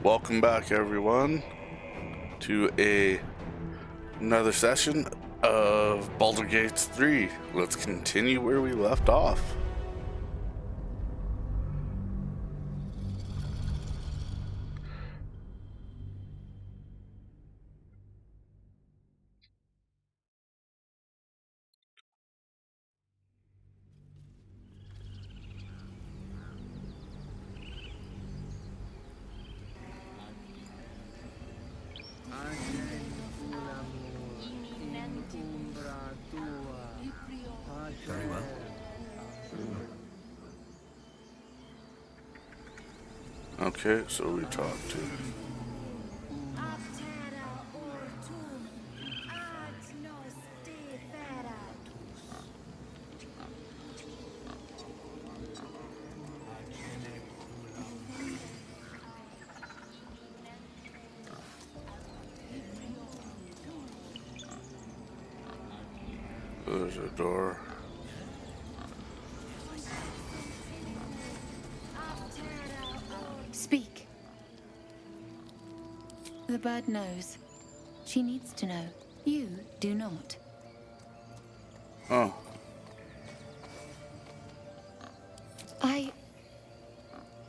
Welcome back, everyone, to another session of Baldur Gates 3. Let's continue where we left off. Very well. Okay, so we talked to... There's a door. Speak. The bird knows. She needs to know. You do not. Oh.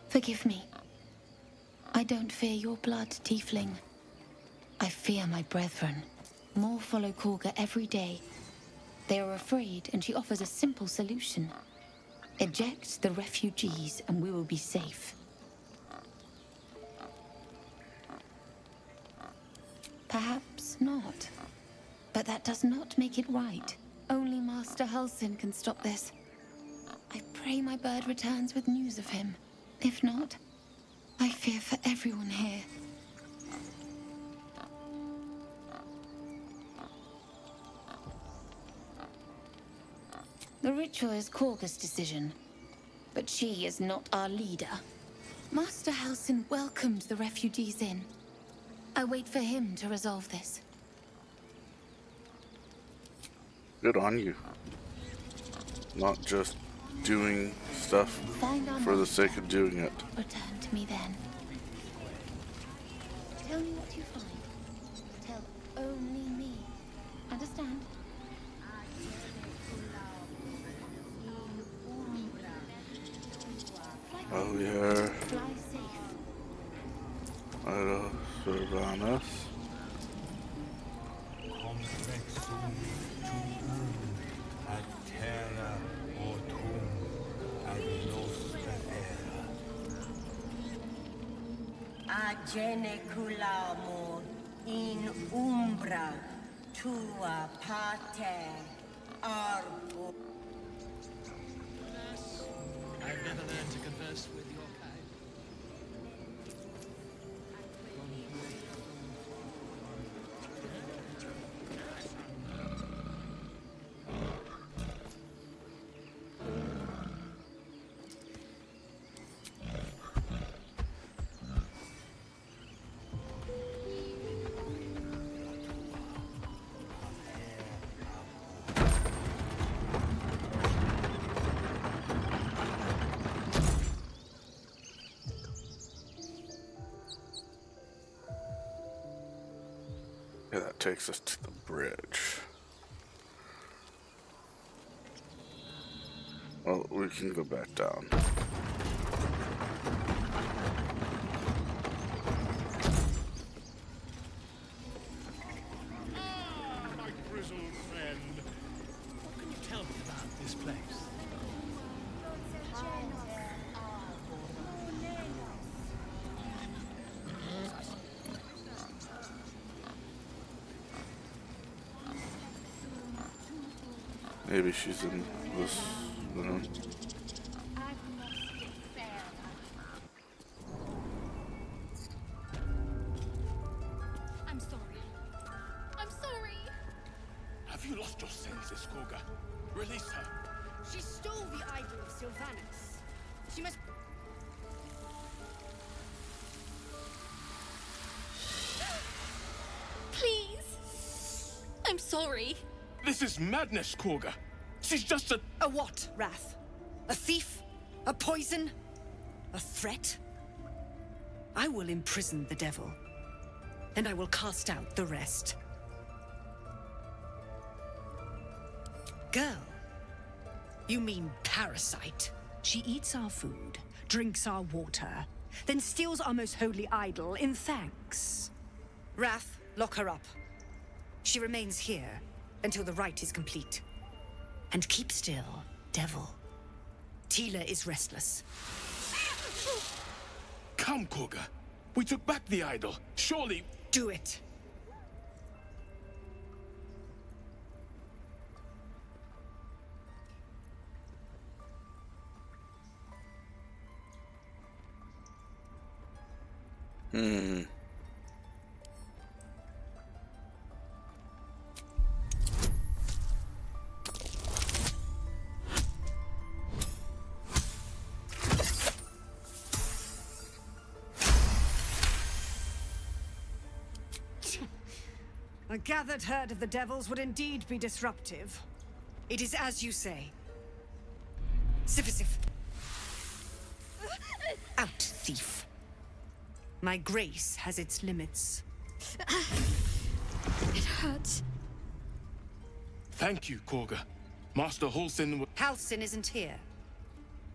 Forgive me. I don't fear your blood, tiefling. I fear my brethren. More follow Korga every day. They are afraid, and she offers a simple solution. Eject the refugees, and we will be safe. Perhaps not. But that does not make it right. Only Master Halsin can stop this. I pray my bird returns with news of him. If not, I fear for everyone here. The ritual is Korga's decision, but she is not our leader. Master Halsin welcomed the refugees in. I wait for him to resolve this. Good on you. Not just doing stuff for the sake of doing it. Return to me then. Tell me what you find. Tell only me. Understand? Oh, yeah. Fly safe. Idle Servanus. Geneculamo in umbra tua pater arbo. I've never learned to converse with your kind. Yeah, that takes us to the bridge. Well, we can go back down. My grizzled friend. What can you tell me about this place? Maybe she's in this room. I'm sorry. I'm sorry. Have you lost your senses, Korga? Release her. She stole the idol of Sylvanus. She must... Please. I'm sorry. This is madness, Korga. She's just a... A what, Wrath? A thief? A poison? A threat? I will imprison the devil, and I will cast out the rest. Girl, you mean parasite. She eats our food, drinks our water, then steals our most holy idol in thanks. Wrath, lock her up. She remains here until the rite is complete. And keep still, devil. Tila is restless. Come, Koga. We took back the idol. Surely... Do it. A gathered herd of the devils would indeed be disruptive. It is as you say. Sifisif. Out, thief. My grace has its limits. It hurts. Thank you, Koga. Master Halsin... Halsin isn't here.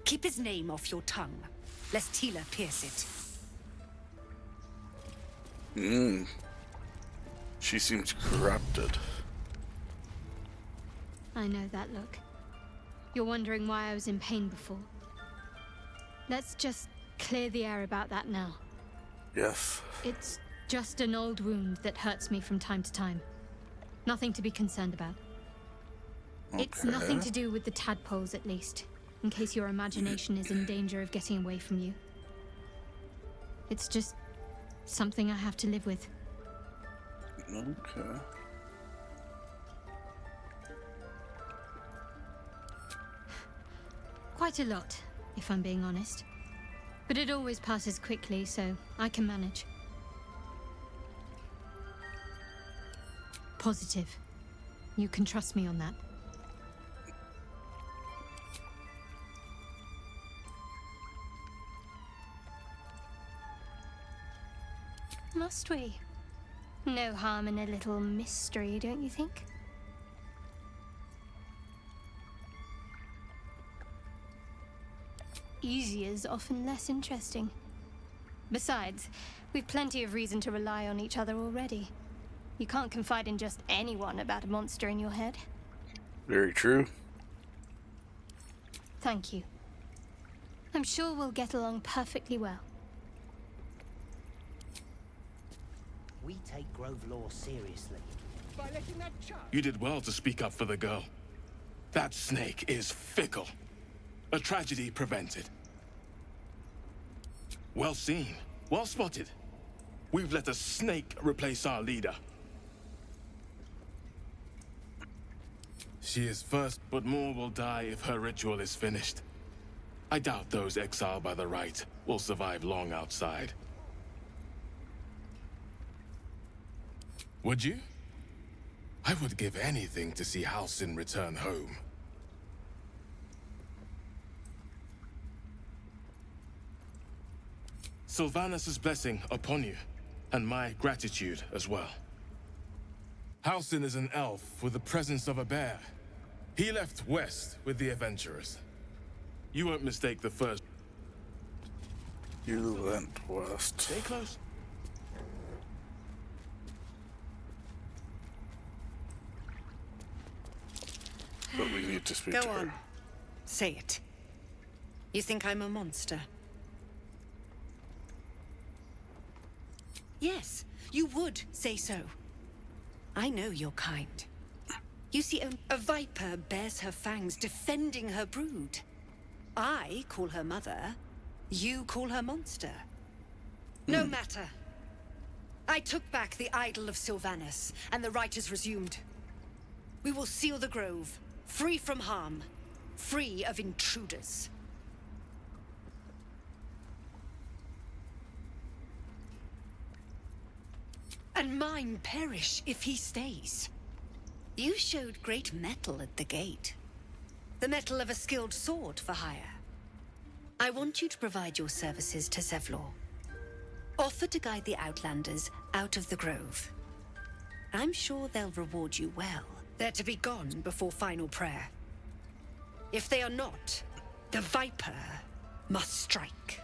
Keep his name off your tongue, lest Tila pierce it. She seems corrupted. I know that look. You're wondering why I was in pain before. Let's just clear the air about that now. Yes. It's just an old wound that hurts me from time to time. Nothing to be concerned about. It's nothing to do with the tadpoles, at least, in case your imagination is in danger of getting away from you. It's just something I have to live with. Okay. Quite a lot, if I'm being honest. But it always passes quickly, so I can manage. Positive. You can trust me on that. Must we? No harm in a little mystery, don't you think? Easy is often less interesting. Besides, we've plenty of reason to rely on each other already. You can't confide in just anyone about a monster in your head. Very true. Thank you. I'm sure we'll get along perfectly well. We take Grove law seriously. By letting that child... You did well to speak up for the girl. That snake is fickle. A tragedy prevented. Well seen. Well spotted. We've let a snake replace our leader. She is first, but more will die if her ritual is finished. I doubt those exiled by the rite will survive long outside. Would you? I would give anything to see Halsin return home. Sylvanus' blessing upon you, and my gratitude as well. Halsin is an elf with the presence of a bear. He left west with the adventurers. You won't mistake the first. You went west. Stay close. But we need to speak Go to on. her. Say it. You think I'm a monster? Yes, you would say so. I know your kind. You see, a viper bears her fangs defending her brood. I call her mother. You call her monster. No matter. I took back the idol of Sylvanus, and the rite is resumed. We will seal the grove, free from harm, free of intruders. And mine perish if he stays. You showed great mettle at the gate. The mettle of a skilled sword for hire. I want you to provide your services to Zevlor. Offer to guide the Outlanders out of the grove. I'm sure they'll reward you well. They're to be gone before final prayer. If they are not, the Viper must strike.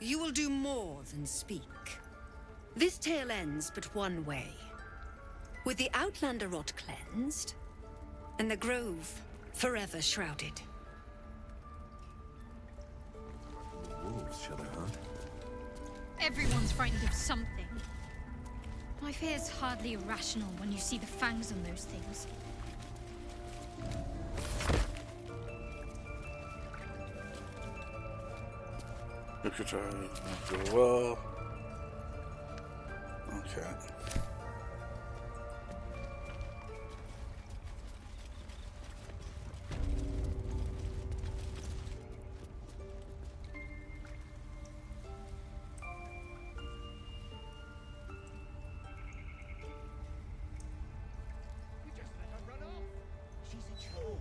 You will do more than speak. This tale ends but one way. With the Outlander rot cleansed, and the grove forever shrouded. Wolves, shall I hunt? Everyone's frightened of something. My fear is hardly irrational when you see the fangs on those things. If you're trying to go well. Okay. She's a troll.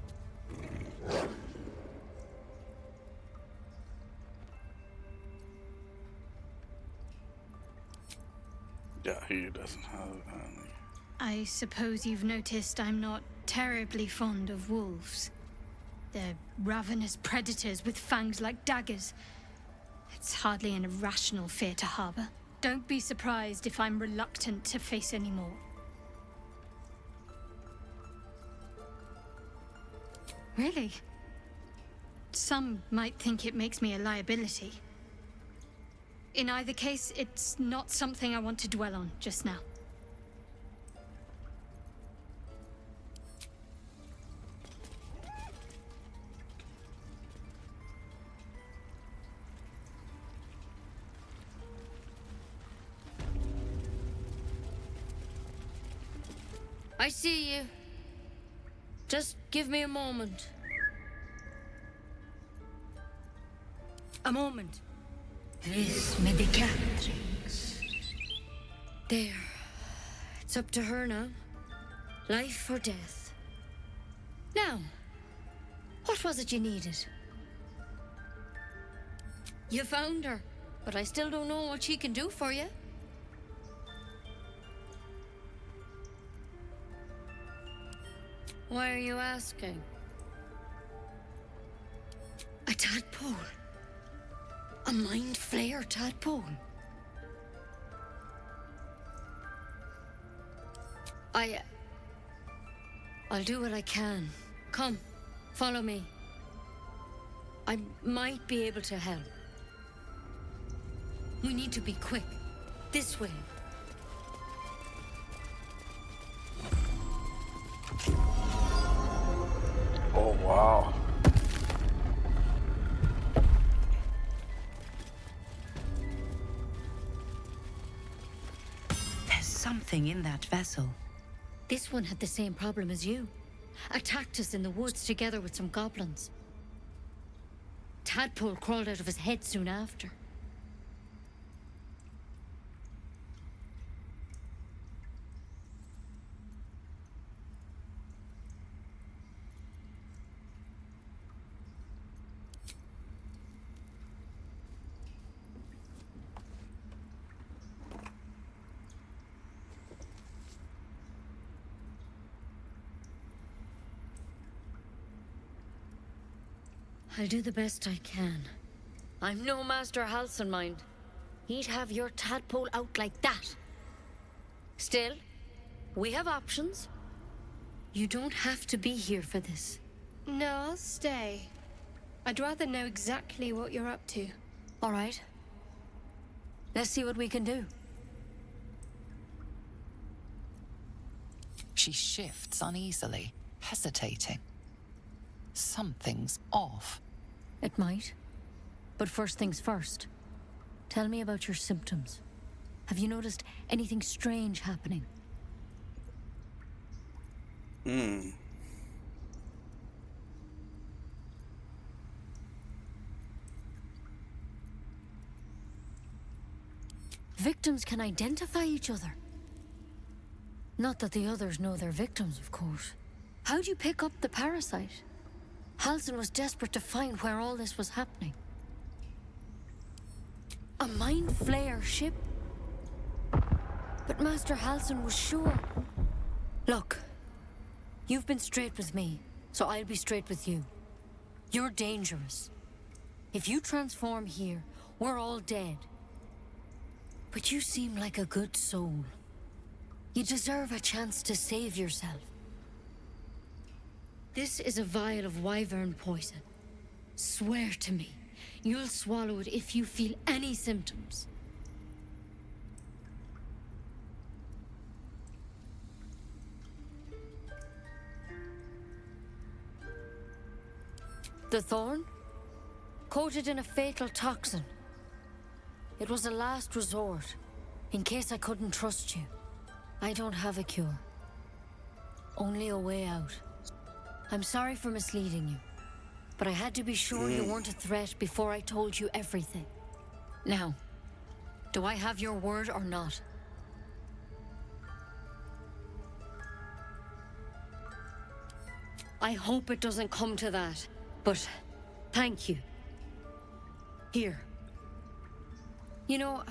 Yeah, he doesn't have any. I suppose you've noticed I'm not terribly fond of wolves. They're ravenous predators with fangs like daggers. It's hardly an irrational fear to harbor. Don't be surprised if I'm reluctant to face any more. Really? Some might think it makes me a liability. In either case, it's not something I want to dwell on just now. I see you. Just give me a moment. A moment. This medicatrix. There. It's up to her now. Life or death. Now, what was it you needed? You found her, but I still don't know what she can do for you. Why are you asking? A tadpole. A mind flayer tadpole. I'll do what I can. Come, follow me. I might be able to help. We need to be quick. This way. Oh, wow. There's something in that vessel. This one had the same problem as you. Attacked us in the woods together with some goblins. Tadpole crawled out of his head soon after. I'll do the best I can. I'm no Master Halcyon mind. He'd have your tadpole out like that. Still, we have options. You don't have to be here for this. No, I'll stay. I'd rather know exactly what you're up to. All right. Let's see what we can do. She shifts uneasily, hesitating. Something's off. It might. But first things first. Tell me about your symptoms. Have you noticed anything strange happening? Victims can identify each other. Not that the others know they're victims, of course. How'd you pick up the parasite? Halsin was desperate to find where all this was happening. A mind flayer ship? But Master Halsin was sure. Look, you've been straight with me, so I'll be straight with you. You're dangerous. If you transform here, we're all dead. But you seem like a good soul. You deserve a chance to save yourself. This is a vial of wyvern poison. Swear to me, you'll swallow it if you feel any symptoms. The thorn? Coated in a fatal toxin. It was a last resort, in case I couldn't trust you. I don't have a cure. Only a way out. I'm sorry for misleading you, but I had to be sure you weren't a threat before I told you everything. Now, do I have your word or not? I hope it doesn't come to that, but thank you. Here. You know,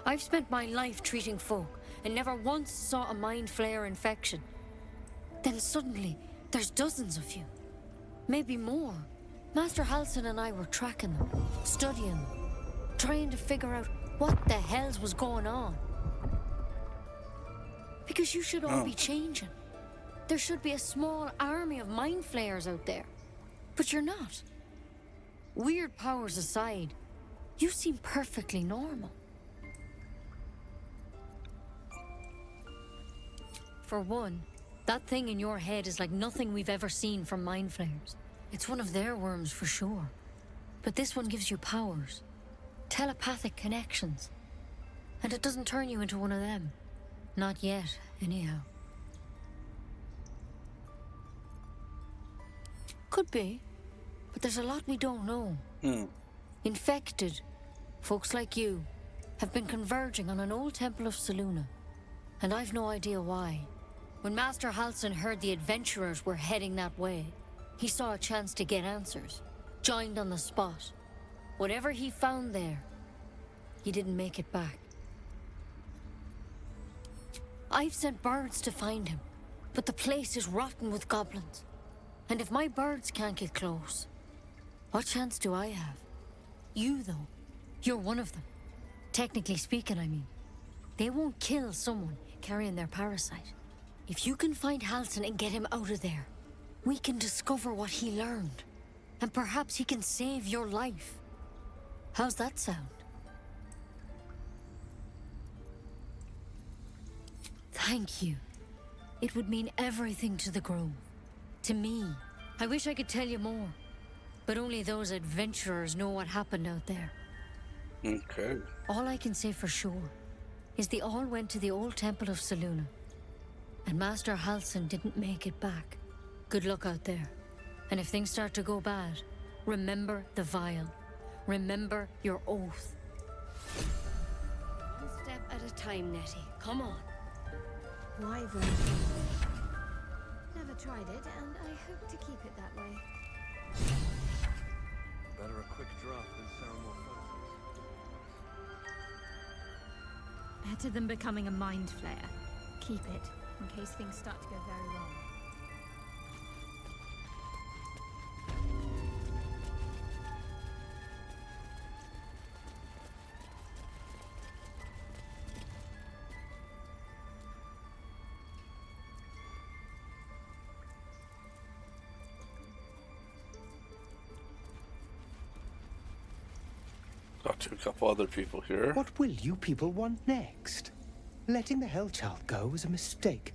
I've spent my life treating folk and never once saw a mind flayer infection. Then suddenly, there's dozens of you. Maybe more. Master Halsin and I were tracking them, studying them, trying to figure out what the hells was going on. Because you should all be changing. There should be a small army of mind flayers out there. But you're not. Weird powers aside, you seem perfectly normal. For one, that thing in your head is like nothing we've ever seen from mind flayers. It's one of their worms for sure. But this one gives you powers. Telepathic connections. And it doesn't turn you into one of them. Not yet, anyhow. Could be. But there's a lot we don't know. Infected, folks like you, have been converging on an old temple of Selûne. And I've no idea why. When Master Halsin heard the adventurers were heading that way, he saw a chance to get answers. Joined on the spot. Whatever he found there, he didn't make it back. I've sent birds to find him, but the place is rotten with goblins. And if my birds can't get close, what chance do I have? You, though, you're one of them. Technically speaking, I mean. They won't kill someone carrying their parasite. If you can find Halsin and get him out of there, we can discover what he learned. And perhaps he can save your life. How's that sound? Thank you. It would mean everything to the Grove. To me. I wish I could tell you more. But only those adventurers know what happened out there. Okay. All I can say for sure is they all went to the old temple of Selûne. And Master Halsin didn't make it back. Good luck out there. And if things start to go bad, remember the vial. Remember your oath. One step at a time, Nettie. Come on. Wyvern. Never tried it, and I hope to keep it that way. Better a quick drop than ceremonial. Better than becoming a mind flayer. Keep it, in case things start to go very wrong. Talk to a couple other people here. What will you people want next? Letting the Hellchild go was a mistake.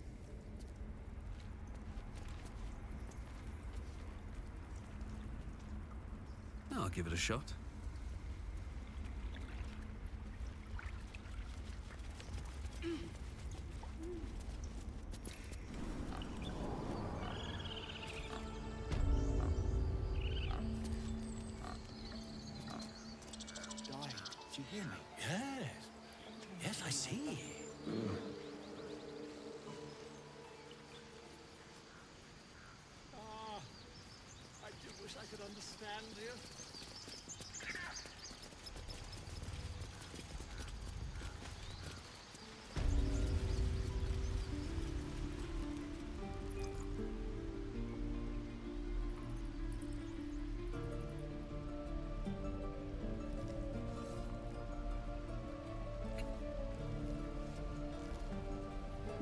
I'll give it a shot. Did you hear me? Yes. Yes, I see. understand, do you?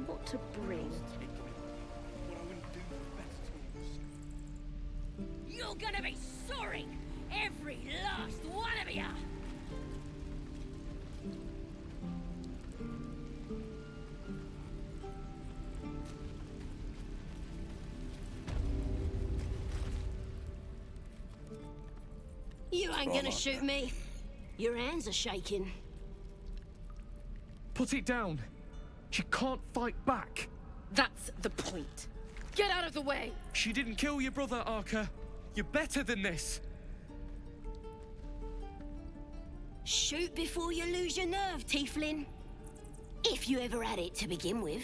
What to bring? What I wouldn't do for better tools. You're gonna be sorry! Every last one of you! You ain't gonna shoot me. Your hands are shaking. Put it down. She can't fight back. That's the point. Get out of the way! She didn't kill your brother, Arca. You're better than this. Shoot before you lose your nerve, Tiefling. If you ever had it to begin with.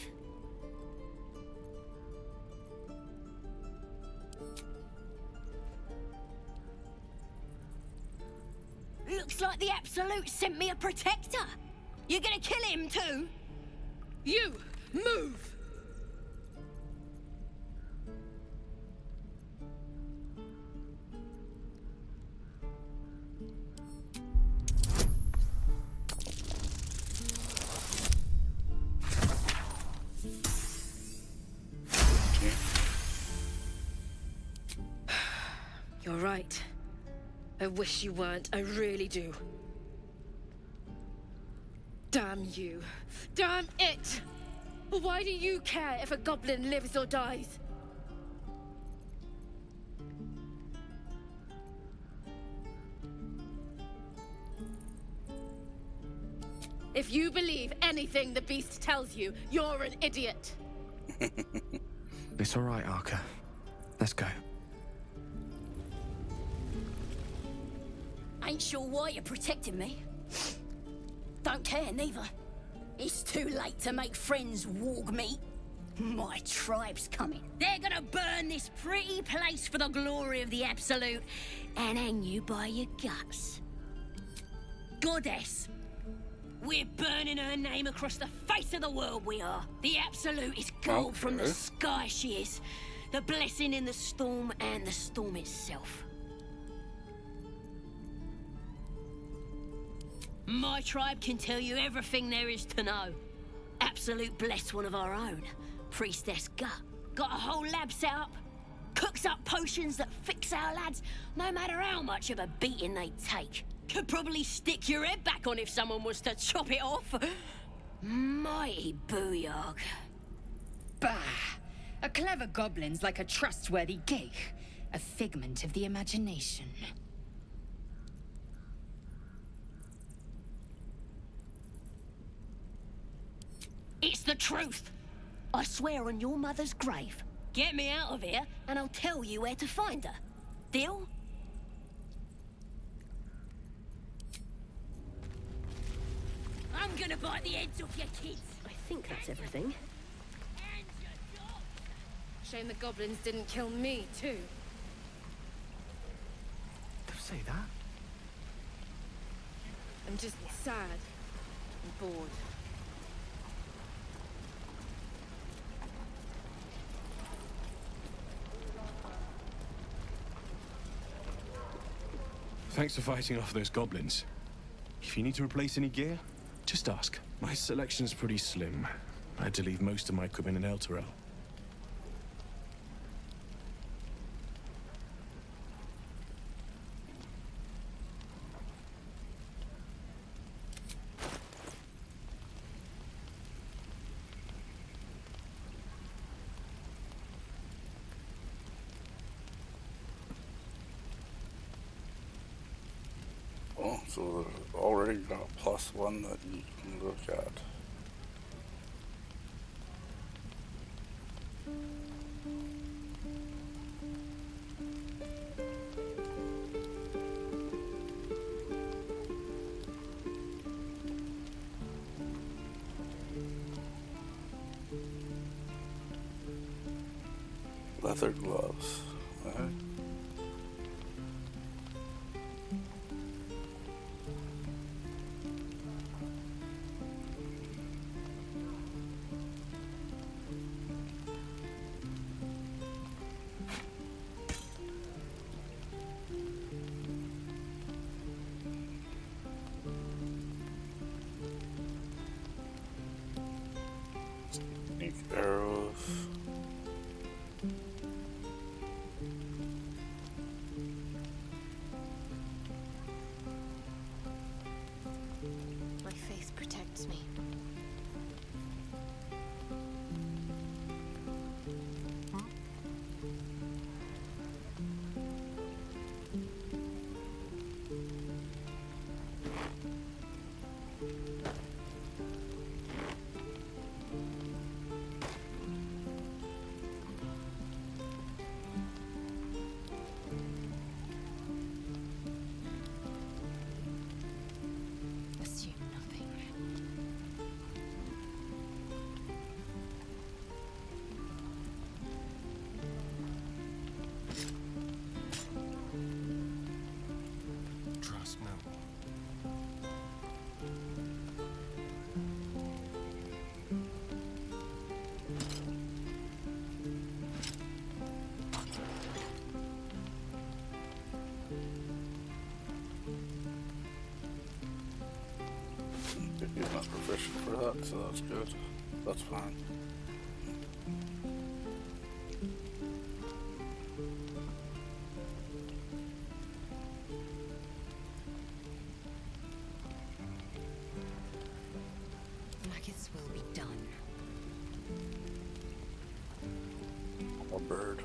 Looks like the Absolute sent me a protector. You're gonna kill him too? You, move! You're right. I wish you weren't. I really do. Damn you. Damn it! Why do you care if a goblin lives or dies? If you believe anything the beast tells you, you're an idiot. It's all right, Arca. Let's go. Ain't sure why you're protecting me. Don't care, neither. It's too late to make friends, warg meat. My tribe's coming. They're gonna burn this pretty place for the glory of the Absolute and hang you by your guts. Goddess. We're burning her name across the face of the world, we are. The Absolute is gold from the sky, she is. The blessing in the storm and the storm itself. My tribe can tell you everything there is to know. Absolute bless one of our own. Priestess Gut. Got a whole lab set up. Cooks up potions that fix our lads, no matter how much of a beating they take. Could probably stick your head back on if someone was to chop it off. Mighty booyog. Bah! A clever goblin's like a trustworthy gig. A figment of the imagination. It's the truth. I swear on your mother's grave. Get me out of here, and I'll tell you where to find her. Deal? I'm gonna bite the heads off your kids. I think that's everything. Shame the goblins didn't kill me, too. Don't say that. I'm just sad and bored. Thanks for fighting off those goblins. If you need to replace any gear, just ask. My selection's pretty slim. I had to leave most of my equipment in Elturel. Oh, so there's already got a +1 that you can look at. Leather gloves. Alright. protects me. Assume nothing. Trust no one. You're not proficient for that, so that's good. That's fine. Maggots will be done. A bird.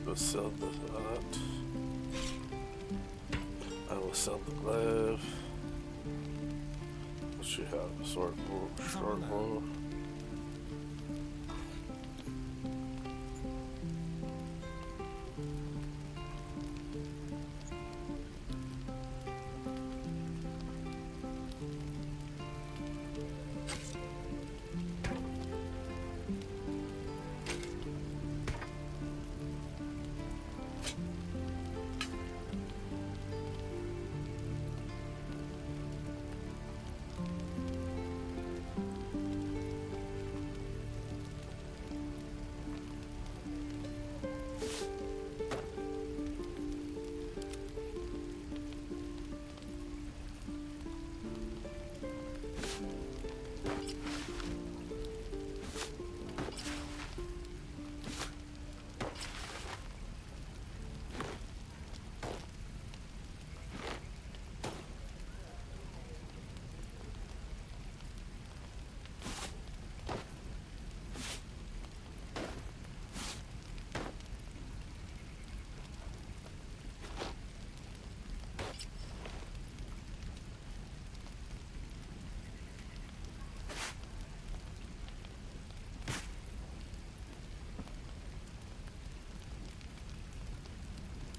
We'll sell that. I will sell the glaive. What she have? Short bow.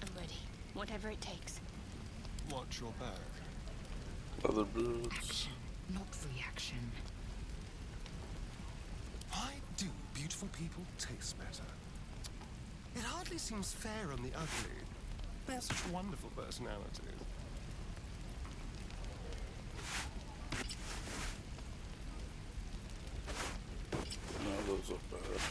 I'm ready. Whatever it takes. Watch your back. Other boots. Action, not reaction. Why do beautiful people taste better? It hardly seems fair on the ugly. They have such wonderful personalities. No, those look bad.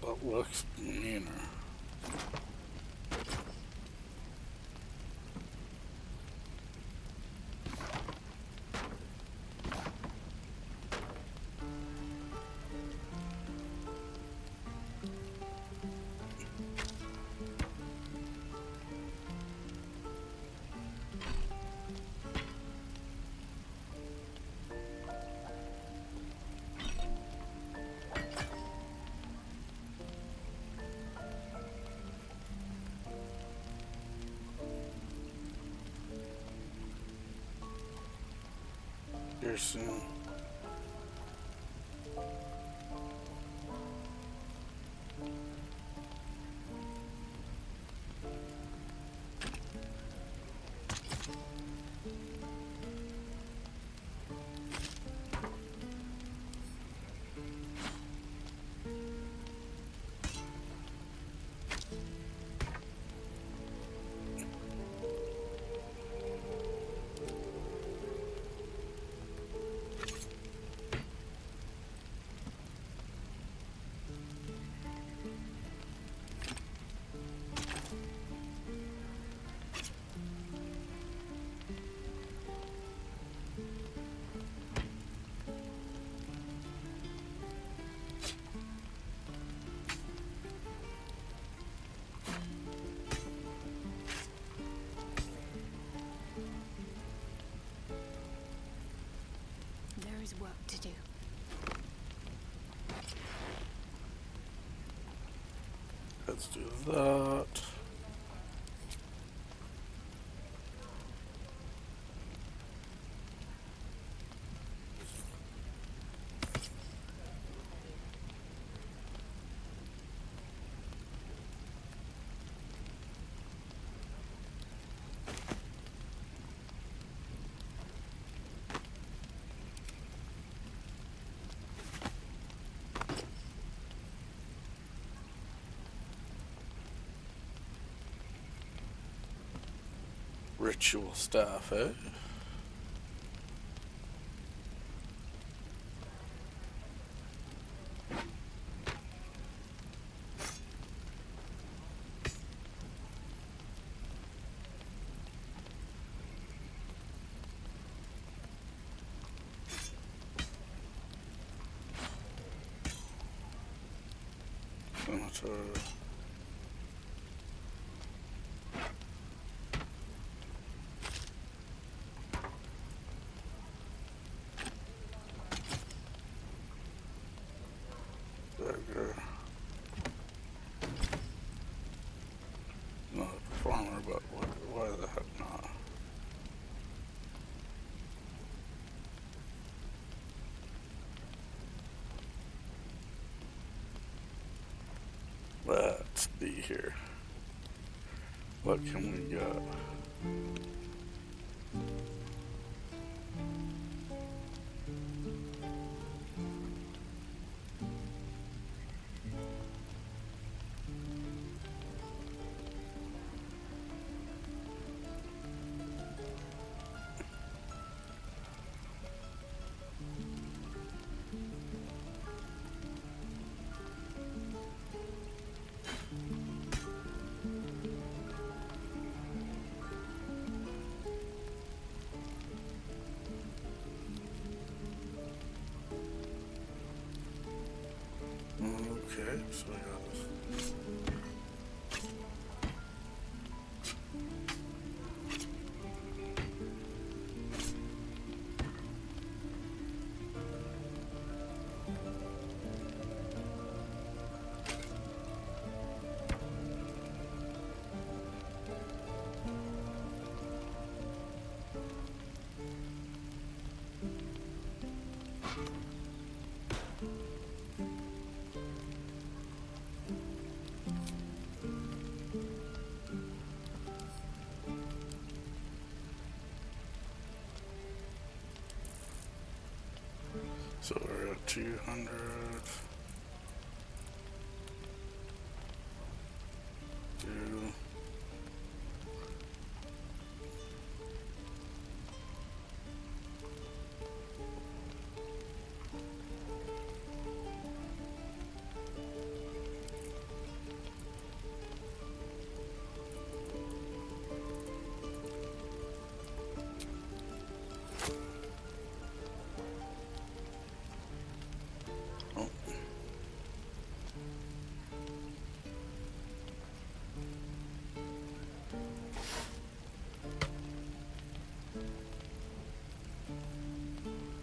That looks meaner. here soon. There is work to do. Let's do that. Ritual stuff, eh? Scimitar. Dagger. Not a farmer, but why the heck not? Let's be here. What can we got? Okay, so I got this. So we're at 200. Two.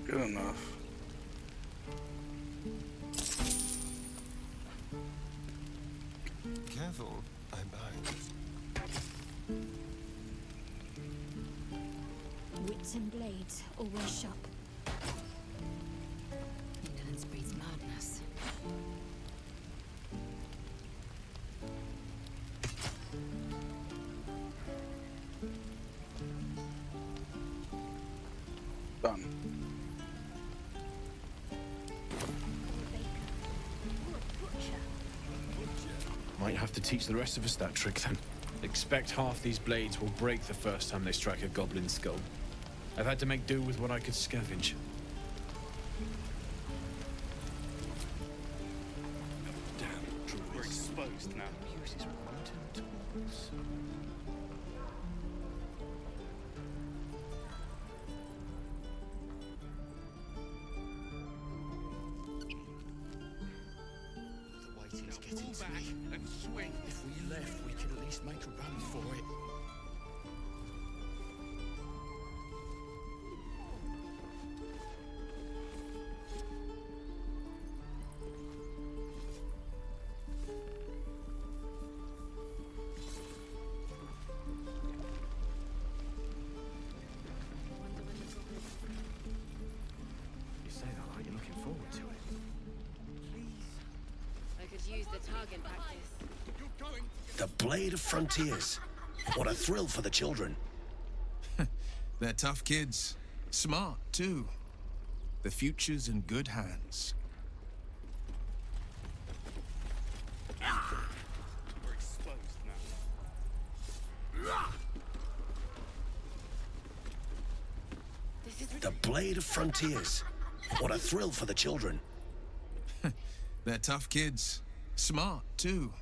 Good enough. Careful, I'm behind. Wits and blades, always sharp. Silence breeds madness. Done. Might have to teach the rest of us that trick then. Expect half these blades will break the first time they strike a goblin skull. I've had to make do with what I could scavenge. Damn, we're exposed now. Uses rotten tools. The waiting's getting to me. And swing. If we left, we could at least make a run for it. You say that like you're looking forward to it. I could use the target practice. The Blade of Frontiers. What a thrill for the children. They're tough kids. Smart, too. The future's in good hands. We're exposed now. The Blade of Frontiers. What a thrill for the children. They're tough kids. Smart, too.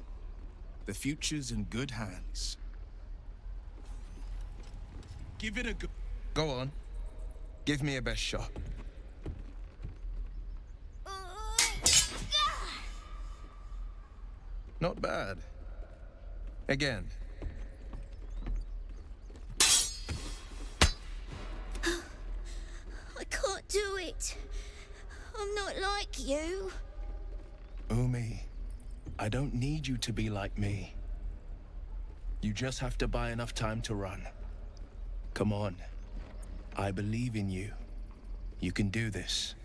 The future's in good hands. Give it a go. Go on. Give me a best shot. Not bad. Again. I can't do it. I'm not like you. Umi, I don't need you to be like me. You just have to buy enough time to run. Come on. I believe in you. You can do this.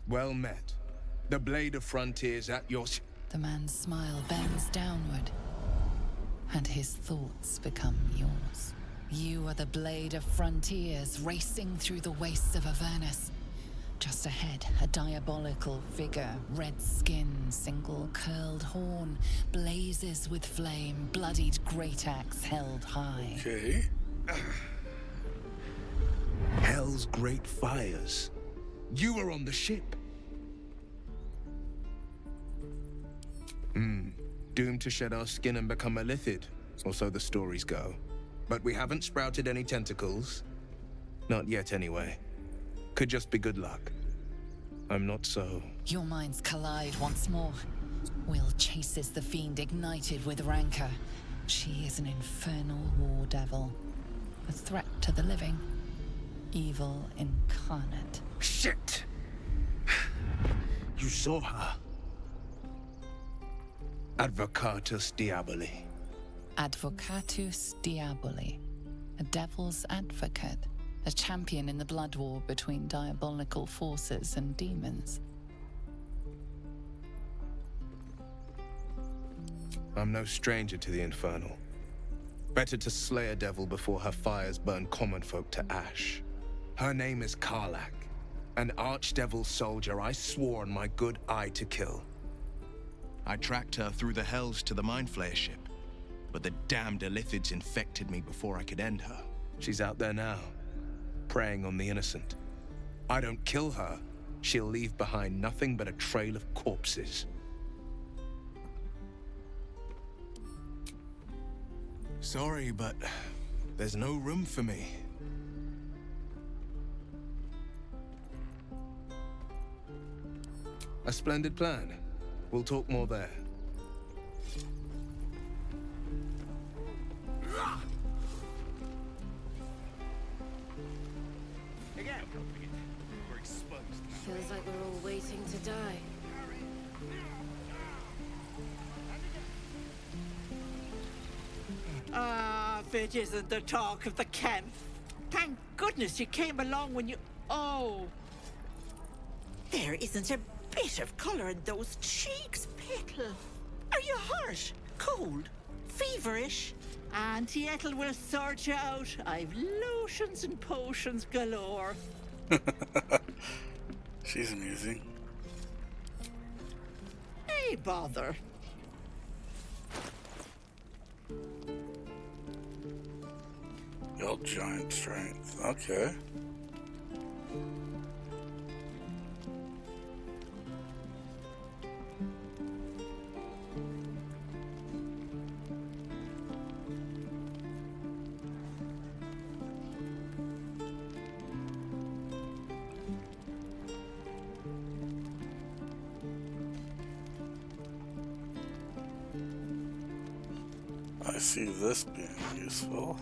Well met. The Blade of Frontiers at your... The man's smile bends downward, and his thoughts become yours. You are the Blade of Frontiers racing through the wastes of Avernus. Just ahead, a diabolical figure, red skin, single curled horn, blazes with flame, bloodied great axe held high. Okay. Hell's great fires. You were on the ship. Doomed to shed our skin and become a lithid, or so the stories go. But we haven't sprouted any tentacles. Not yet, anyway. Could just be good luck. I'm not so... Your minds collide once more. Will chases the fiend ignited with rancor. She is an infernal war devil. A threat to the living. Evil incarnate. Shit! You saw her. Advocatus Diaboli. Advocatus Diaboli. A devil's advocate. A champion in the blood war between diabolical forces and demons. I'm no stranger to the infernal. Better to slay a devil before her fires burn common folk to ash. Her name is Karlach, an archdevil soldier I swore on my good eye to kill. I tracked her through the hells to the Mind Flayer ship, but the damned Illithids infected me before I could end her. She's out there now, preying on the innocent. I don't kill her, she'll leave behind nothing but a trail of corpses. Sorry, but there's no room for me. A splendid plan. We'll talk more there. Again. We're exposed. Feels like we're all waiting to die. If it isn't the talk of the camp. Thank goodness you came along when you... Oh. There isn't a bit of colour in those cheeks, Petal. Are you hurt? Cold? Feverish? Auntie Ethel will sort you out. I've lotions and potions galore. She's amusing. Hey, bother. Your giant strength. Okay. I see this being useful.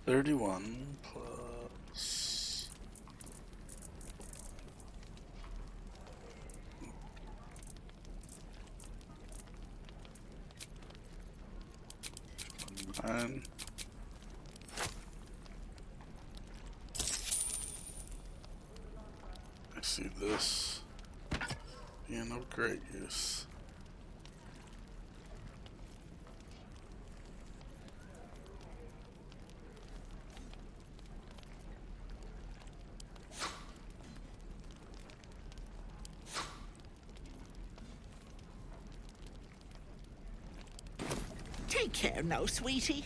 $31 plus $9. I see this being of great use. Take care now, sweetie.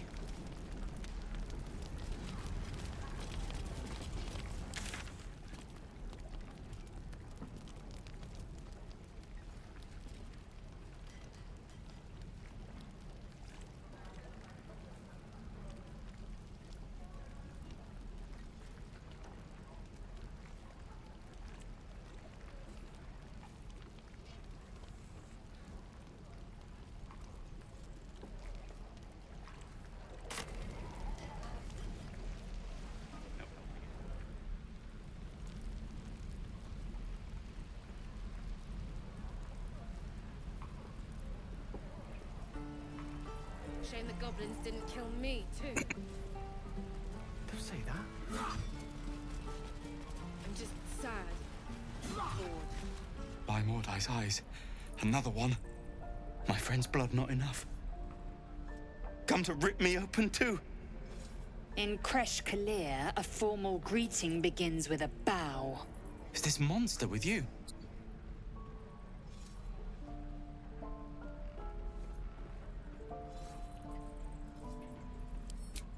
Shame the goblins didn't kill me, too. Don't say that. I'm just sad. Bored. By Mordai's eyes, another one. My friend's blood not enough. Come to rip me open too. In Kresh Kalir, a formal greeting begins with a bow. Is this monster with you?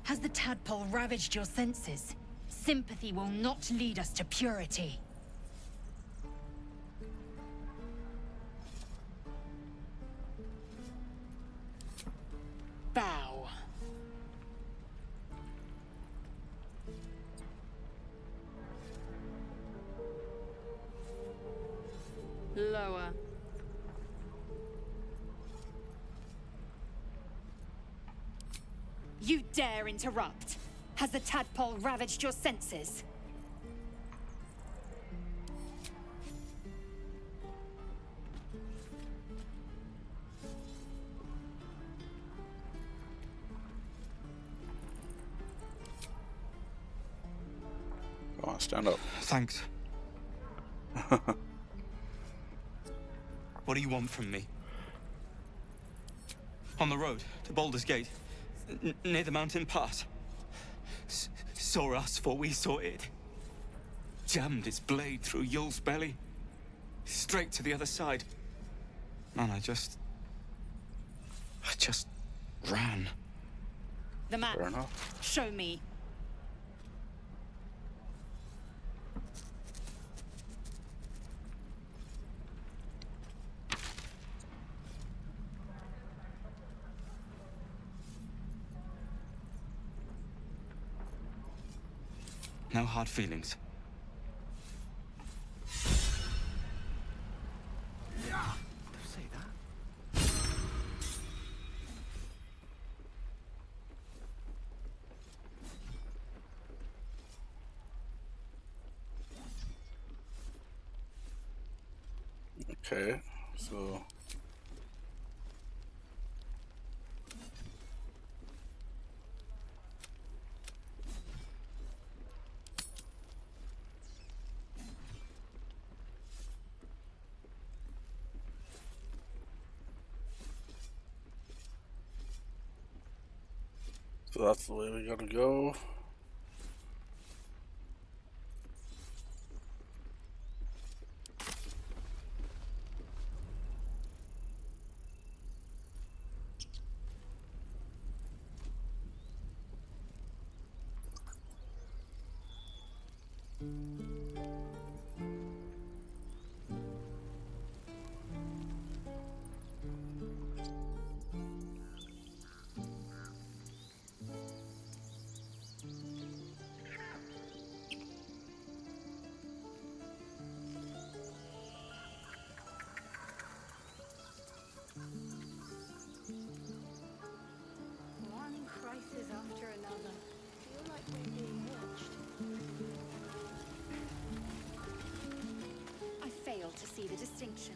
Has the tadpole ravaged your senses? Sympathy will not lead us to purity. Bow. Lower. You dare interrupt? Has the tadpole ravaged your senses? Go on, stand up. Thanks. What do you want from me? On the road to Baldur's Gate, near the mountain pass. saw us before we saw it. Jammed its blade through Yul's belly, straight to the other side. And I just ran. The map. Fair enough. Show me. No hard feelings. Say that? Okay, so that's the way we gotta go. One crisis after another. Feel like we're being watched. I fail to see the distinction.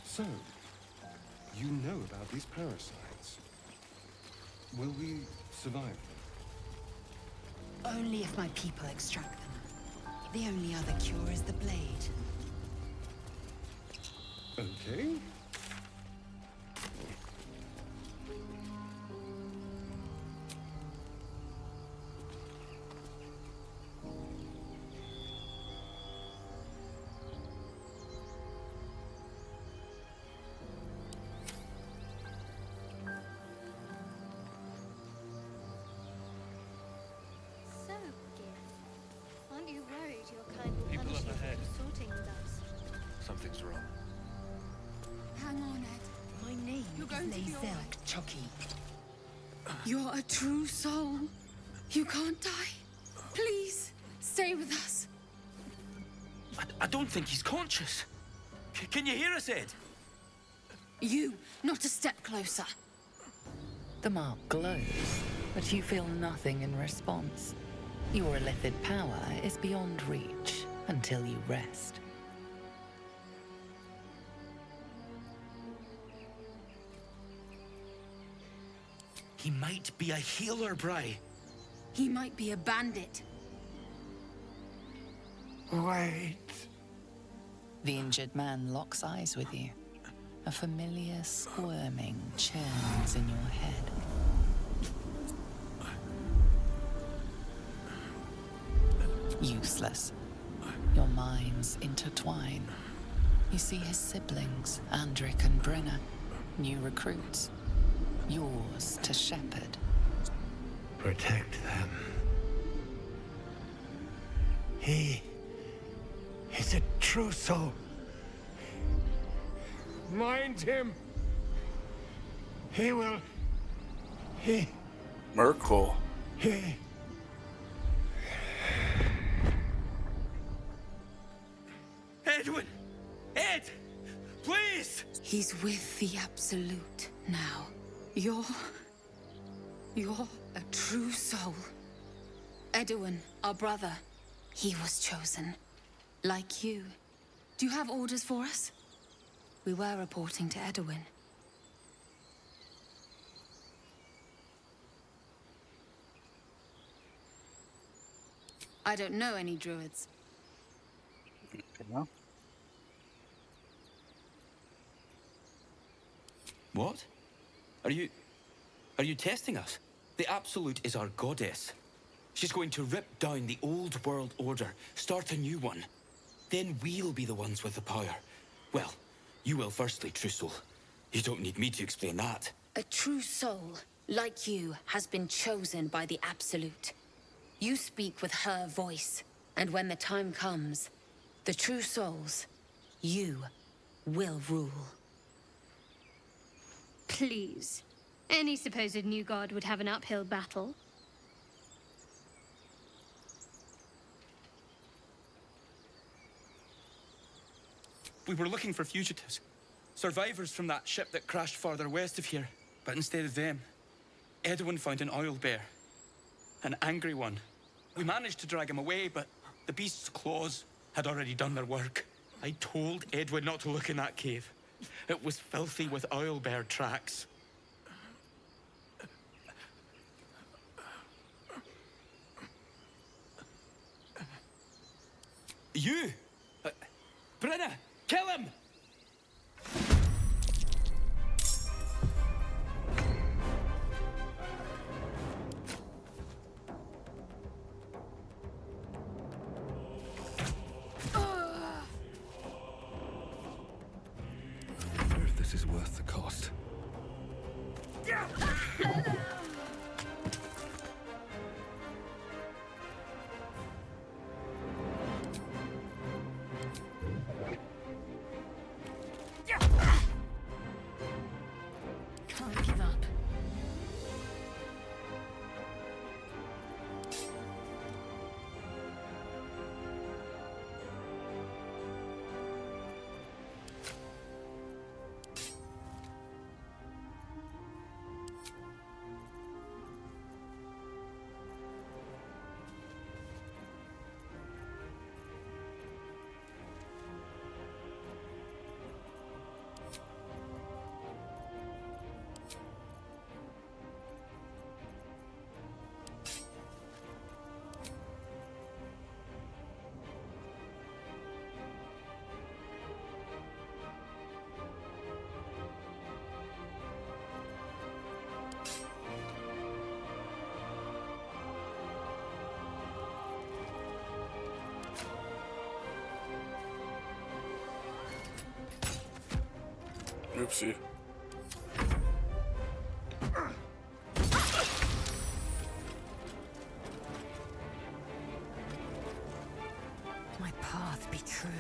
So, you know about these parasites. Will we survive them? Only if my people extract them. The only other cure is the blade. Okay. So, Gif, aren't you worried your kind will People punish up you ahead. for consorting with us? Something's wrong. Hang on, Ed. My name You're is going to be Lae'zel all right. Chucky. You're a true soul. You can't die. Please, stay with us. I don't think he's conscious. Can you hear us, Ed? You, not a step closer. The mark glows, but you feel nothing in response. Your illithid power is beyond reach until you rest. He might be a healer, Bri. He might be a bandit. Wait. The injured man locks eyes with you. A familiar squirming churns in your head. Useless. Your minds intertwine. You see his siblings, Andric and Brenna, new recruits. Yours to shepherd. Protect them. He is a true soul. Mind him. He will. Merkel. He. Ed! Edwin! Ed! Please! He's with the Absolute now. You're a true soul. Edwin, our brother, he was chosen. Like you. Do you have orders for us? We were reporting to Edwin. I don't know any druids. No. What? Are you testing us? The Absolute is our goddess. She's going to rip down the old world order, start a new one. Then we'll be the ones with the power. Well, you will firstly, true soul. You don't need me to explain that. A true soul, like you, has been chosen by the Absolute. You speak with her voice, and when the time comes, the true souls, you will rule. Please. Any supposed new god would have an uphill battle. We were looking for fugitives. Survivors from that ship that crashed farther west of here. But instead of them, Edwin found an oil bear. An angry one. We managed to drag him away, but the beast's claws had already done their work. I told Edwin not to look in that cave. It was filthy with oil bear tracks. You! Brenna! Kill him! I wonder if this is worth the cost. Can't give up. Oopsie. My path be true.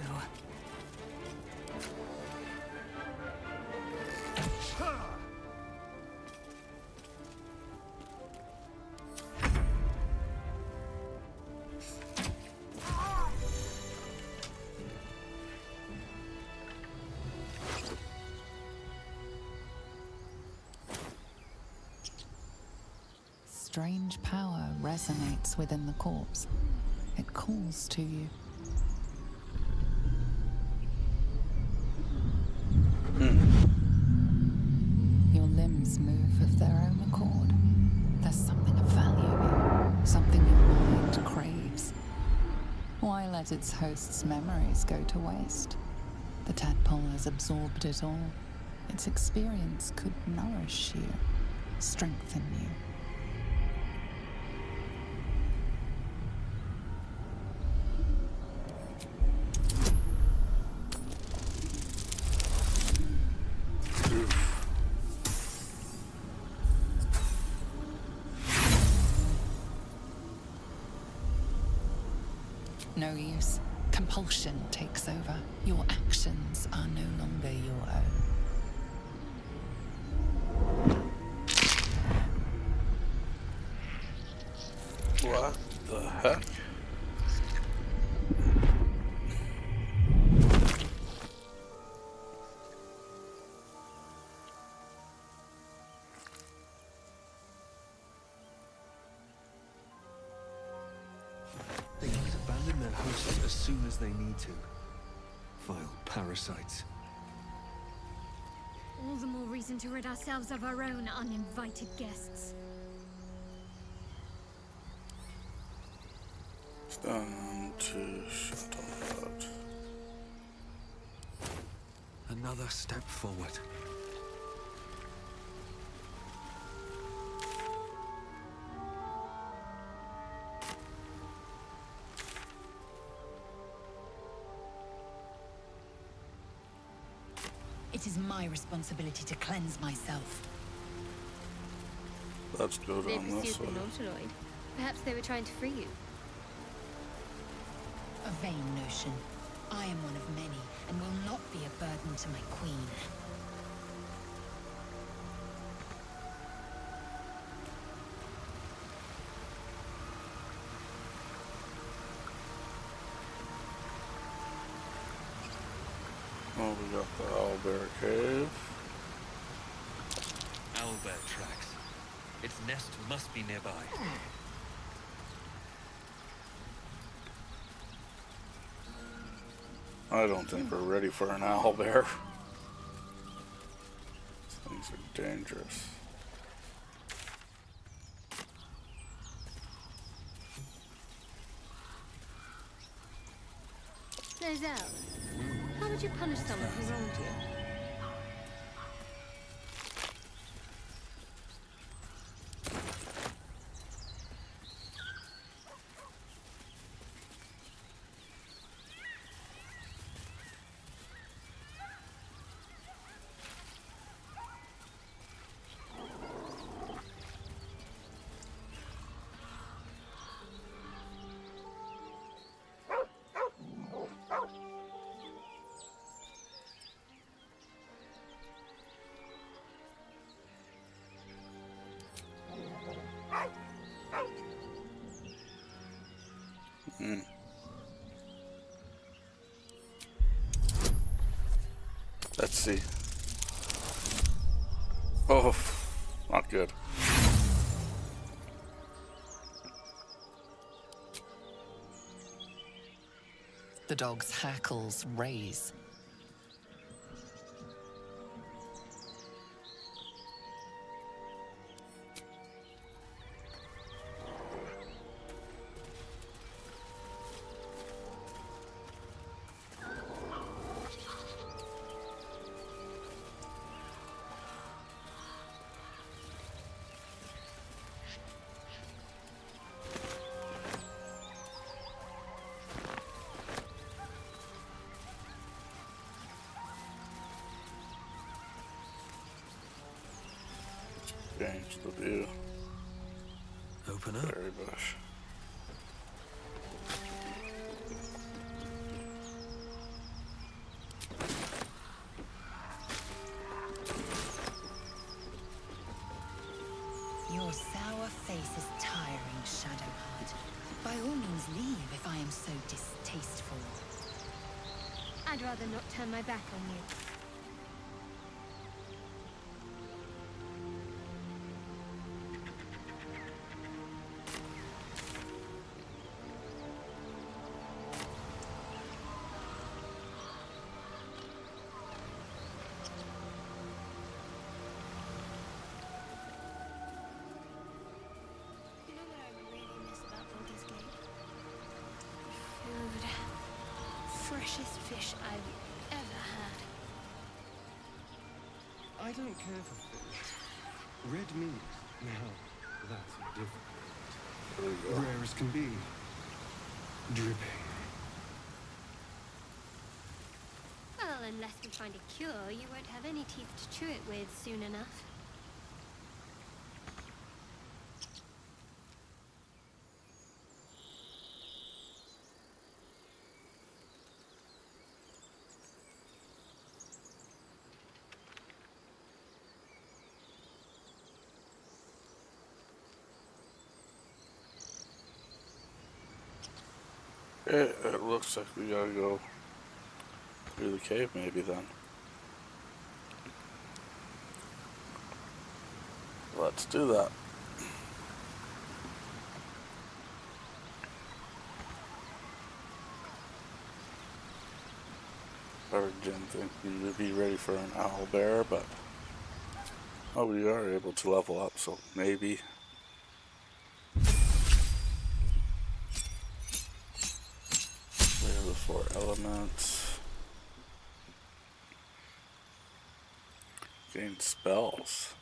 Strange power resonates within the corpse. It calls to you. Your limbs move of their own accord. There's something of value, something your mind craves. Why let its host's memories go to waste? The tadpole has absorbed it all. Its experience could nourish you, strengthen you. No use. Compulsion takes over. Your actions are no longer your own. What the heck? their hosts as soon as they need to. Vile parasites. All the more reason to rid ourselves of our own uninvited guests. Stand to shut out. Another step forward. It is my responsibility to cleanse myself. Let's go They down this pursued way. the Nautiloid. Perhaps they were trying to free you. A vain notion. I am one of many, and will not be a burden to my queen. Oh, we got the Owlbear Cave. Owlbear tracks. Its nest must be nearby. I don't think we're ready for an owlbear. These things are dangerous. Nozell, how would you punish someone who wronged you? Let's see. Oh, not good. The dog's hackles raise. Change the view. Open up. Berry bush. Your sour face is tiring, Shadowheart. By all means leave if I am so distasteful. I'd rather not turn my back on you. You know what I really miss about Baldur's Gate? Food. Freshest fish I've ever had. I don't care for fish. Red meat, now, that's different. Rare as can be. Dripping. Well, unless we find a cure, you won't have any teeth to chew it with soon enough. It looks like we gotta go through the cave maybe then. Let's do that. I didn't think we would be ready for an owl bear, but oh, we are able to level up, so maybe. We have the 4 elements. Gain spells.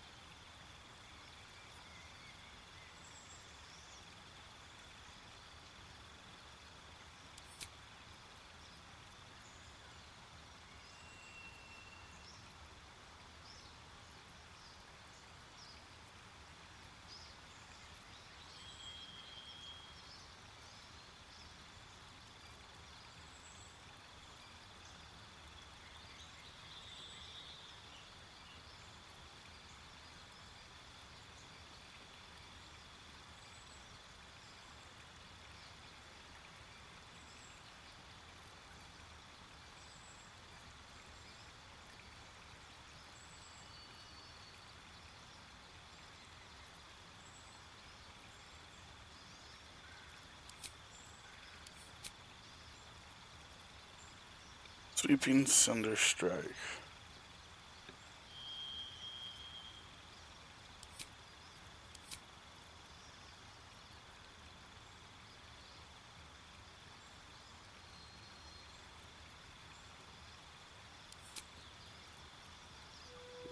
Sweeping Thunder Strike.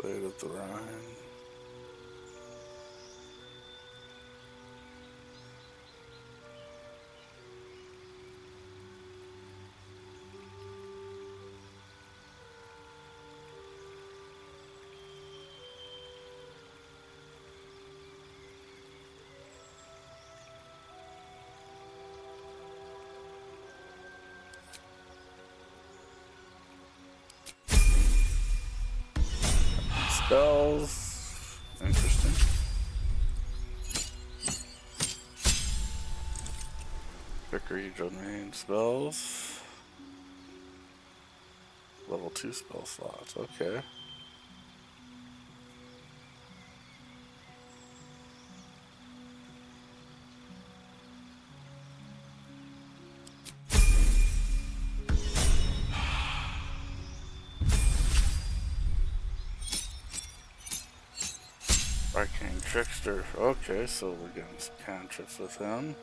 Blade of the Rhine. Spells. Interesting. Vickery domain spells. Level 2 spell slots. Okay. Arcane Trickster. Okay, so we're getting some cantrips with him.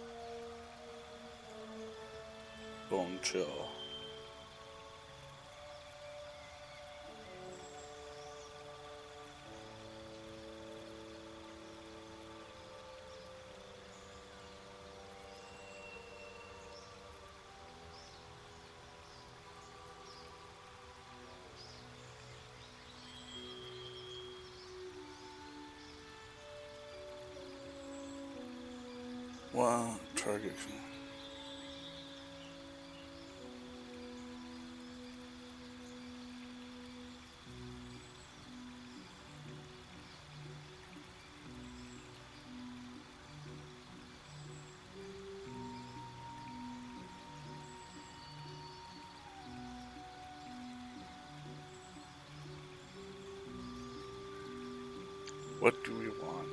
Bone Chill. Wow, target. What do we want?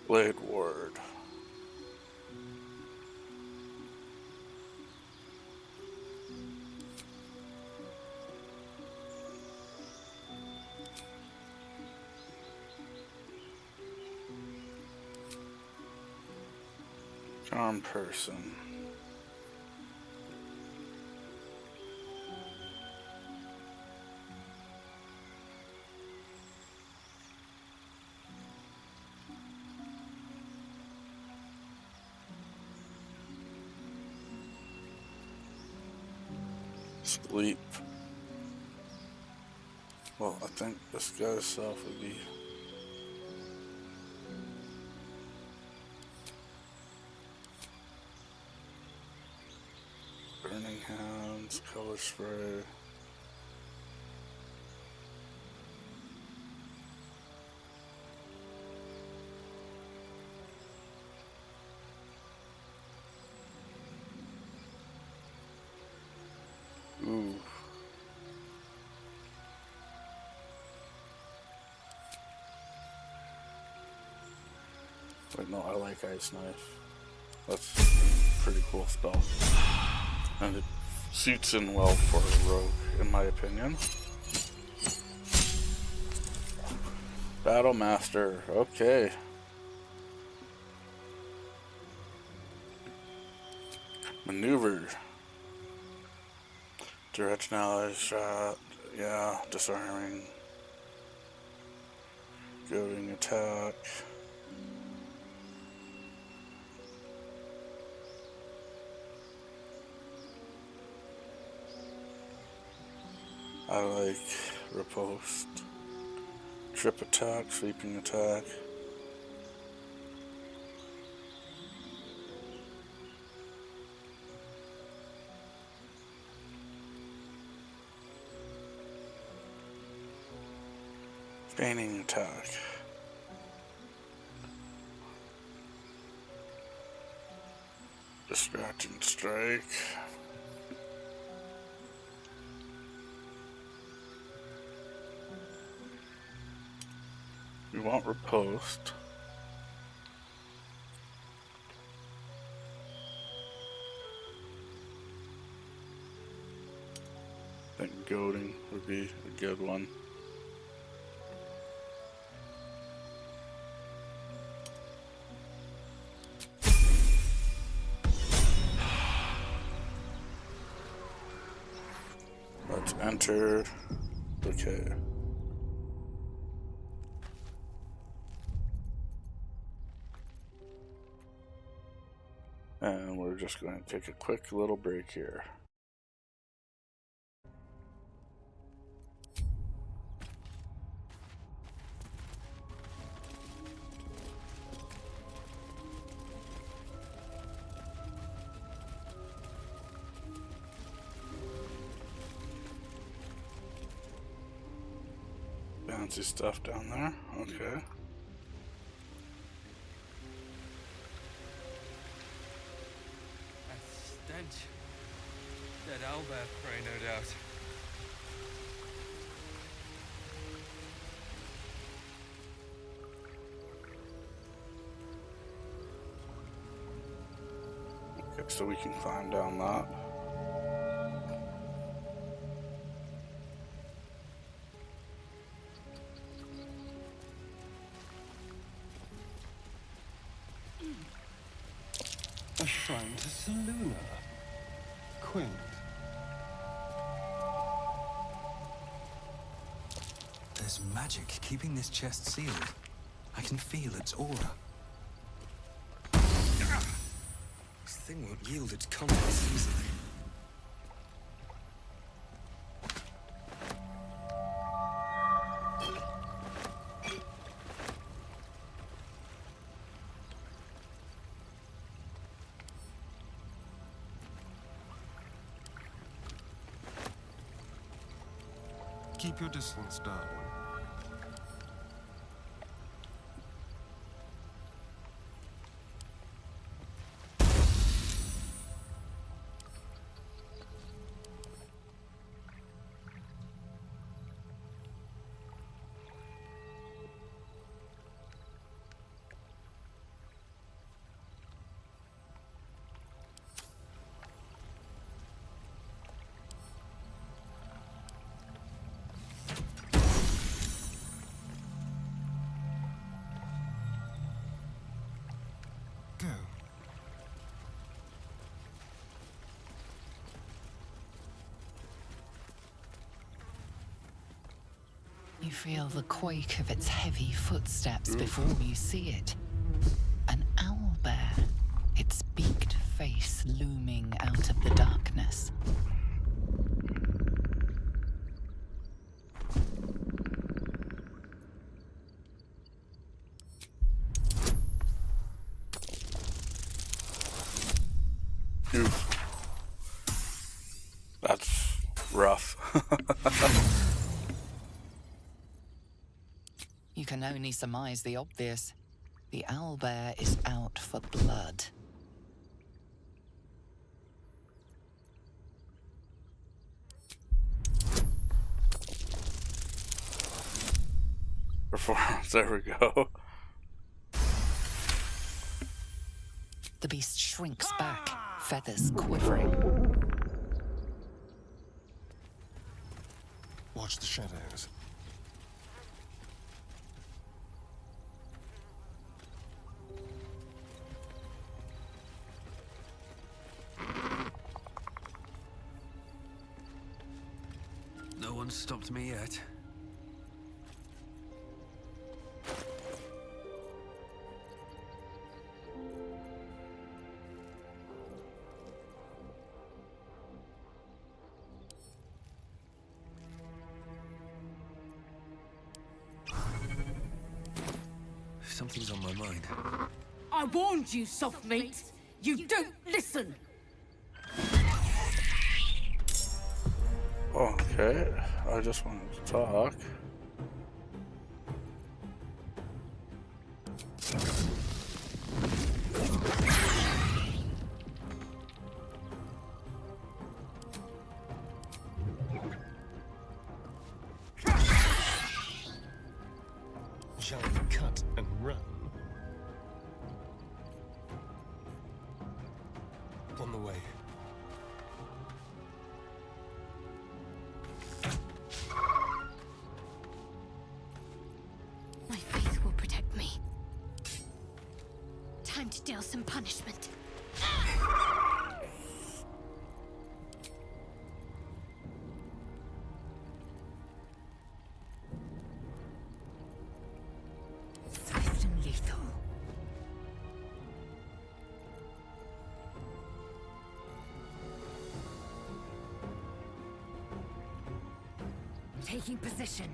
Blade Ward. Charm Person. Sleep. Well, I think this guy's self would be Burning Hands, Color Spray. Ooh. Wait, no, I like Ice Knife. That's pretty cool spell. And it suits in well for a rogue, in my opinion. Battle Master, okay. Maneuver. Direct knowledge shot. Yeah, disarming. Goading attack. I like riposte. Trip attack, sweeping attack. Feigning attack. Distracting strike. We want riposte. I think goading would be a good one. Let's enter. Okay. And we're just going to take a quick little break here. Fancy stuff down there. Okay. Stench. Dead owlbear prey, no doubt. Okay, so we can climb down that. A shrine to Seluna. Quaint. There's magic keeping this chest sealed. I can feel its aura. This thing won't yield its contents easily. Keep your distance, darling. You feel the quake of its heavy footsteps before you see it. An owlbear, its beaked face looming out of the darkness. Oof. That's rough. You can only surmise the obvious. The owlbear is out for blood. Performance, there we go. The beast shrinks back, feathers quivering. Watch the shadows. No one's stopped me yet. Something's on my mind. I warned you, soft meat. You don't listen. Okay, I just wanted to talk. Shall we cut and run? On the way. My faith will protect me. Time to deal some punishment. Swift and lethal. Taking position.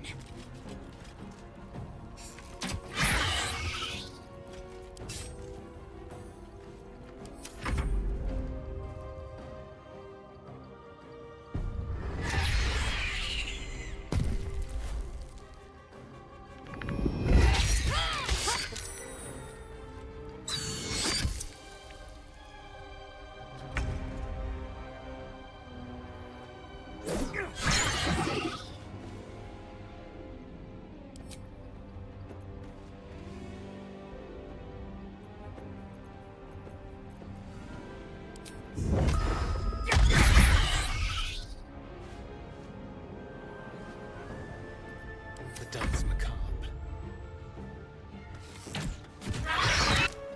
The dance macabre.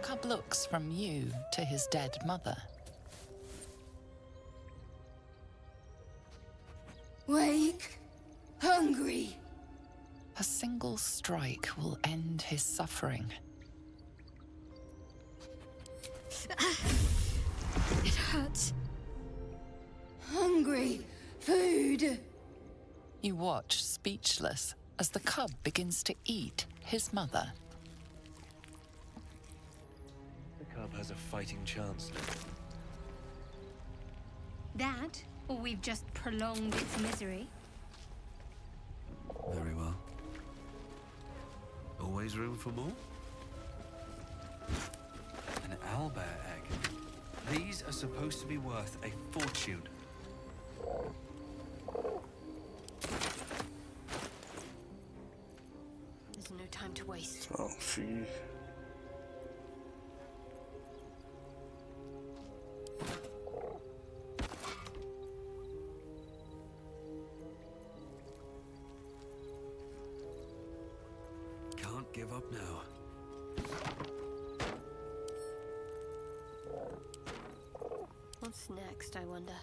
Cub looks from you to his dead mother. Wake. Hungry. A single strike will end his suffering. It hurts. Hungry. Food. You watch, speechless, as the cub begins to eat his mother. The cub has a fighting chance now. That, or we've just prolonged its misery. Very well. Always room for more? An owlbear egg. These are supposed to be worth a fortune. There's no time to waste. So she... Can't give up now. What's next, I wonder?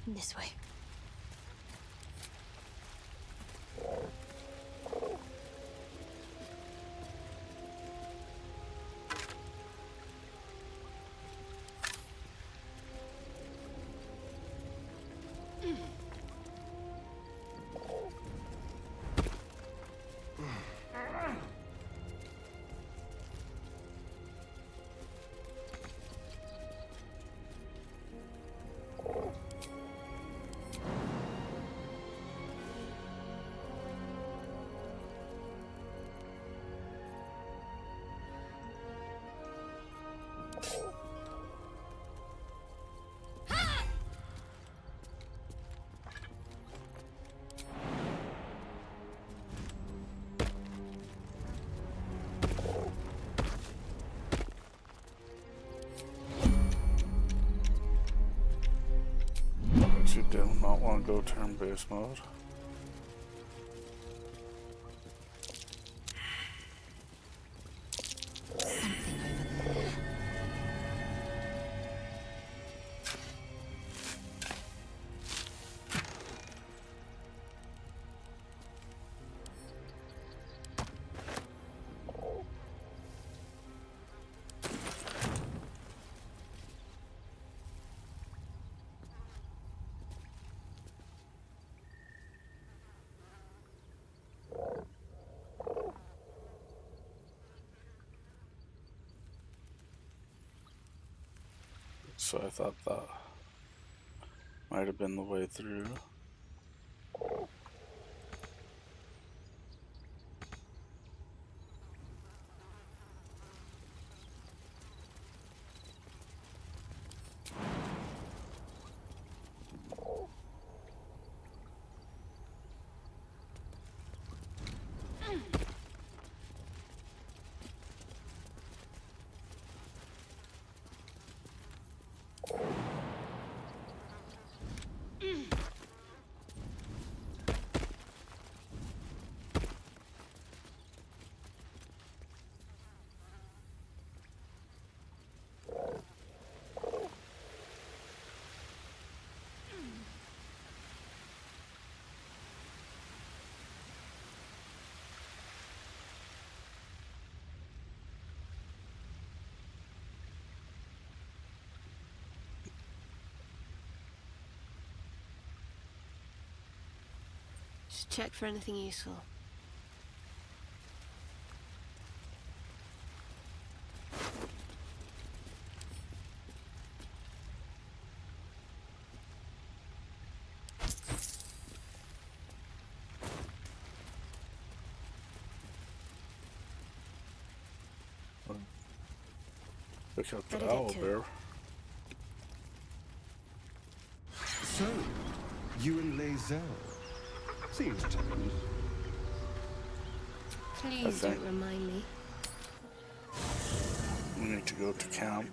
This way. guess we do not want to go turn-based mode. Something over there. So I thought that might have been the way through. Just check for anything useful. Pick up the Better get owl to bear. So, you and Lae'zel. Seems tame. Please don't remind me. We need to go to camp.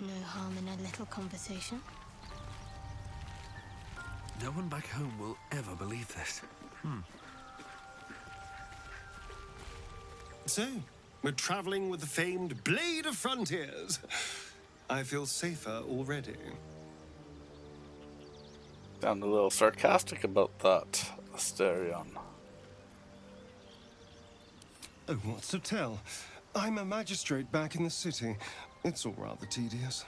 No harm in a little conversation. No one back home will ever believe this. So, we're traveling with the famed Blade of Frontiers. I feel safer already. Sound a little sarcastic about that, Asterion. Oh, what's to tell? I'm a magistrate back in the city. It's all rather tedious.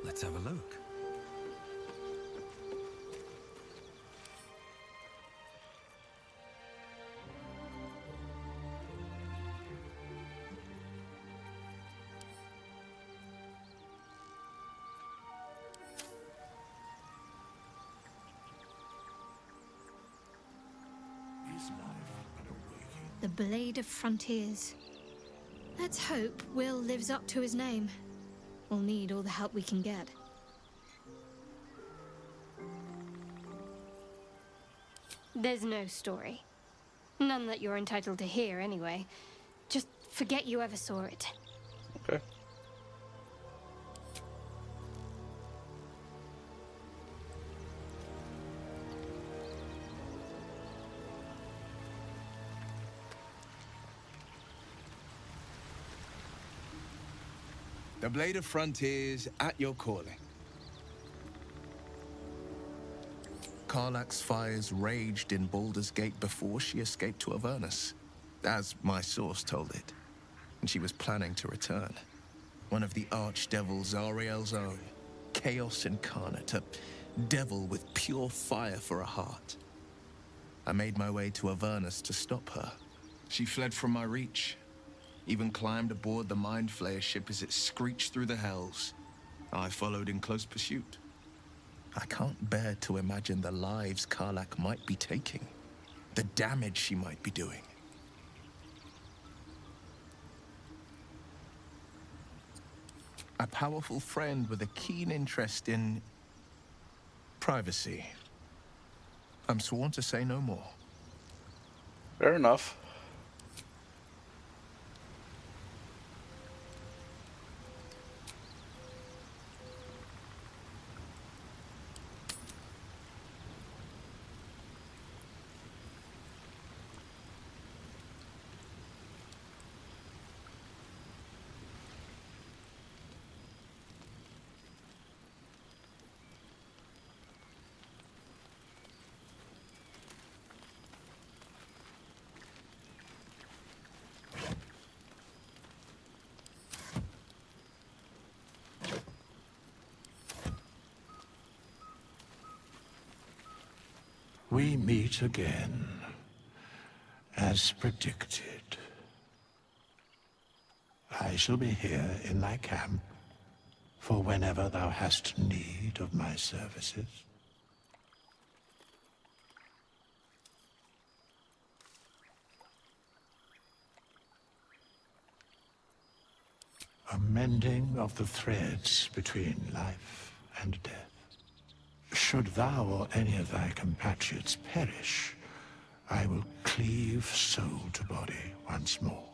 Let's have a look. The Blade of Frontiers. Let's hope Will lives up to his name. We'll need all the help we can get. There's no story. None that you're entitled to hear, anyway. Just forget you ever saw it. Okay. The Blade of Frontiers at your calling. Karlach's fires raged in Baldur's Gate before she escaped to Avernus, as my source told it. And she was planning to return. One of the archdevil Zariel's own, chaos incarnate, a devil with pure fire for a heart. I made my way to Avernus to stop her. She fled from my reach. Even climbed aboard the Mind Flayer ship as it screeched through the hells. I followed in close pursuit. I can't bear to imagine the lives Karlak might be taking, the damage she might be doing. A powerful friend with a keen interest in privacy. I'm sworn to say no more. Fair enough. We meet again, as predicted. I shall be here in thy camp for whenever thou hast need of my services. A mending of the threads between life and death. Should thou or any of thy compatriots perish, I will cleave soul to body once more.